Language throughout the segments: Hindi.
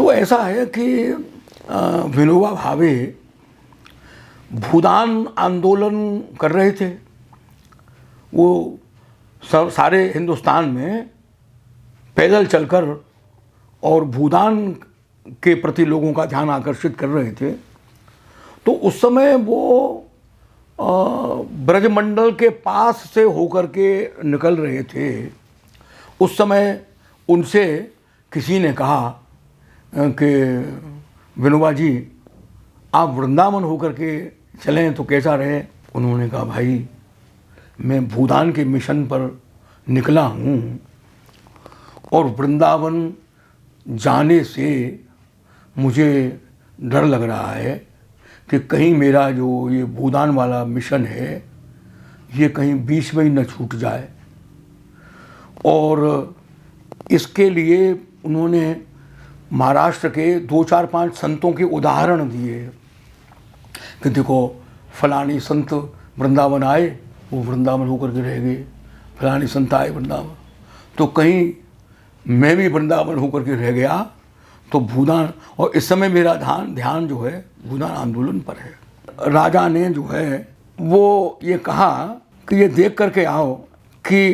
तो ऐसा है कि विनोबा भावे भूदान आंदोलन कर रहे थे। वो सारे हिंदुस्तान में पैदल चलकर और भूदान के प्रति लोगों का ध्यान आकर्षित कर रहे थे। तो उस समय वो ब्रजमंडल के पास से होकर के निकल रहे थे। उस समय उनसे किसी ने कहा कि विनोबा जी आप वृंदावन होकर के चलें तो कैसा रहे। उन्होंने कहा भाई मैं भूदान के मिशन पर निकला हूँ और वृंदावन जाने से मुझे डर लग रहा है कि कहीं मेरा जो ये भूदान वाला मिशन है ये कहीं बीच में ही न छूट जाए। और इसके लिए उन्होंने महाराष्ट्र के 2-4-5 संतों के उदाहरण दिए कि देखो फलानी संत वृंदावन आए, वो वृंदावन होकर के रह गए, फलानी संत आए वृंदावन, तो कहीं मैं भी वृंदावन होकर के रह गया तो भूदान। और इस समय मेरा ध्यान जो है भूदान आंदोलन पर है। राजा ने जो है वो ये कहा कि ये देख करके आओ कि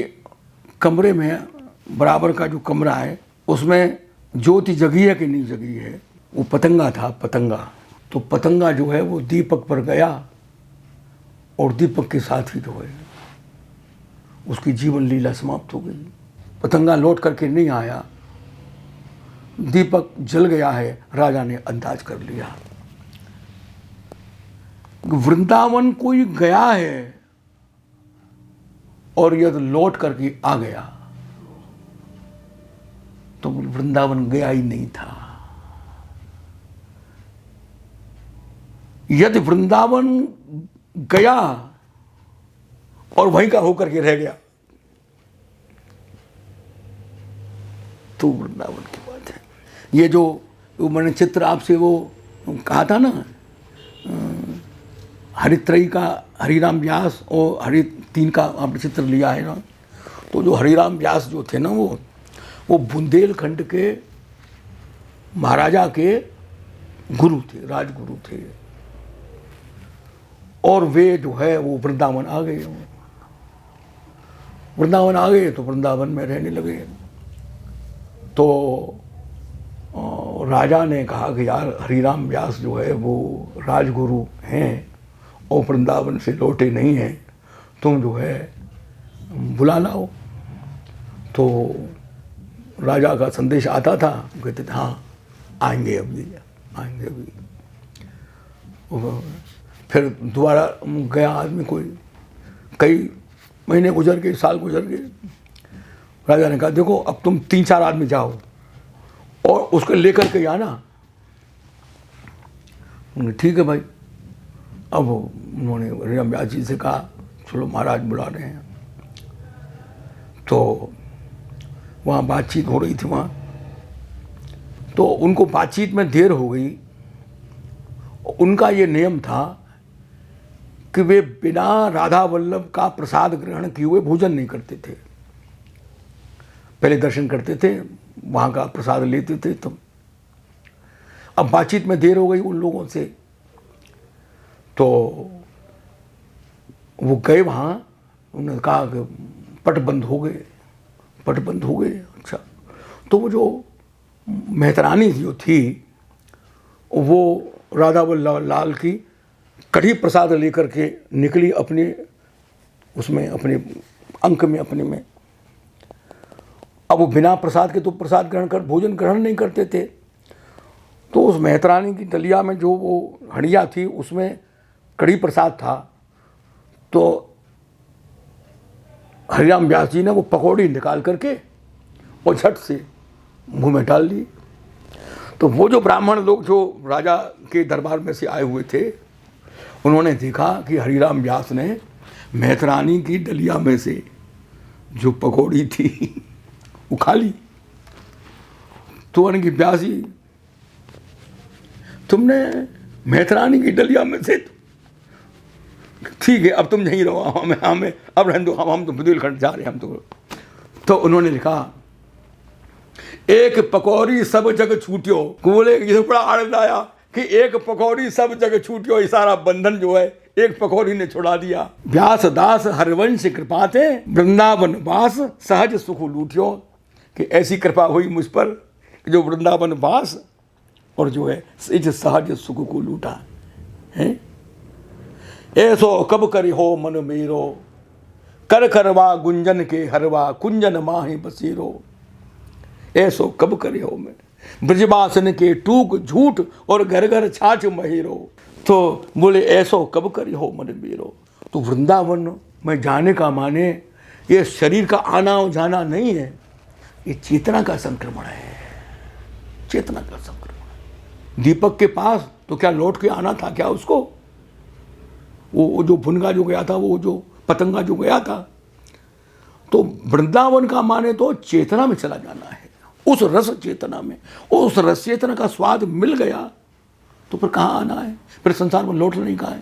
कमरे में बराबर का जो कमरा है उसमें ज्योति जगी है कि नहीं जगी है। वो पतंगा था, पतंगा। तो पतंगा जो है वो दीपक पर गया और दीपक के साथ ही जो है उसकी जीवन लीला समाप्त हो गई। पतंगा लौट करके नहीं आया, दीपक जल गया है। राजा ने अंदाज कर लिया वृंदावन कोई गया है और यदि लौट करके आ गया तो वृंदावन गया ही नहीं था। यदि वृंदावन गया और वहीं का होकर के रह गया तो वृंदावन की बात है। ये जो मैंने चित्र आपसे वो कहा था ना, हरित्रयी का हरिराम व्यास और हरि 3 का आपने चित्र लिया है ना। तो जो हरिराम व्यास जो थे ना वो बुंदेलखंड के महाराजा के गुरु थे, राजगुरु थे। और वे जो है वो वृंदावन आ गए। वृंदावन आ गए तो वृंदावन में रहने लगे। तो राजा ने कहा कि यार हरिराम व्यास जो है वो राजगुरु हैं और वृंदावन से लौटे नहीं हैं, तुम जो है बुला लाओ। तो राजा का संदेश आता था, कहते थे हाँ आएंगे अभी, आएंगे अभी। फिर दोबारा गया आदमी, कोई कई महीने गुजर गए, साल गुजर गए। राजा ने कहा देखो अब तुम 3-4 आदमी जाओ और उसको लेकर के आना। ठीक है भाई। अब उन्होंने हरिराम व्यास जी से कहा चलो महाराज बुला रहे हैं। तो वहाँ बातचीत हो रही थी वहाँ। तो उनको बातचीत में देर हो गई। उनका ये नियम था कि वे बिना राधा वल्लभ का प्रसाद ग्रहण किए हुए भोजन नहीं करते थे। पहले दर्शन करते थे, वहाँ का प्रसाद लेते थे। तो अब बातचीत में देर हो गई उन लोगों से, तो वो गए वहाँ। उन्होंने कहा कि पट बंद हो गए, पट बंद हो गए। अच्छा। तो वो जो मेहतरानी जो थी वो राधा वल्लभ लाल की कढ़ी प्रसाद लेकर के निकली अपने उसमें, अपने अंक में, अपने में। अब वो बिना प्रसाद के तो प्रसाद ग्रहण कर भोजन ग्रहण नहीं करते थे। तो उस मेहतरानी की डलिया में जो वो हंडिया थी उसमें कढ़ी प्रसाद था। तो हरिराम व्यास जी ने वो पकौड़ी निकाल करके और झट से मुंह में डाल ली। तो वो जो ब्राह्मण लोग जो राजा के दरबार में से आए हुए थे उन्होंने देखा कि हरिराम व्यास ने मेहतरानी की डलिया में से जो पकौड़ी थी वो खा ली। तो उन्होंने कि व्यास जी तुमने मेहतरानी की डलिया में से, ठीक है अब तुम यहीं रहो, हमें अब रहने दो, हम तो बुंदेलखंड जा रहे हैं हम तो उन्होंने लिखा एक पकौड़ी सब जग छूटियो। बोले ये बड़ा आनंद आया कि एक पकौड़ी सब जग छूटियो, ये सारा बंधन जो है एक पकौड़ी ने छुड़ा दिया। व्यास दास हरवंश कृपाते वृंदावन वास सहज सुख लूटियो, कि ऐसी कृपा हुई मुझ पर कि जो वृंदावन वास और जो है इस सहज सुख को लूटा है। ऐसो कब करी हो मन मेरो, कर करवा गुंजन के हरवा कुंजन माही बसीरो। ऐसो कब करे हो मैं, ब्रजवासन के टूक झूठ और घर घर छाछ महीरो। तो बोले ऐसो कब करे हो मन मेरो। तो वृंदावन में जाने का माने ये शरीर का आना और जाना नहीं है, ये चेतना का संक्रमण है, चेतना का संक्रमण। दीपक के पास तो क्या लौट के आना था क्या उसको? वो जो भुनगा जो गया था, वो जो पतंगा जो गया था, तो वृंदावन का माने तो चेतना में चला जाना है, उस रस चेतना में। उस रस चेतना का स्वाद मिल गया तो फिर कहाँ आना है, फिर संसार में लौटना नहीं कहाँ है।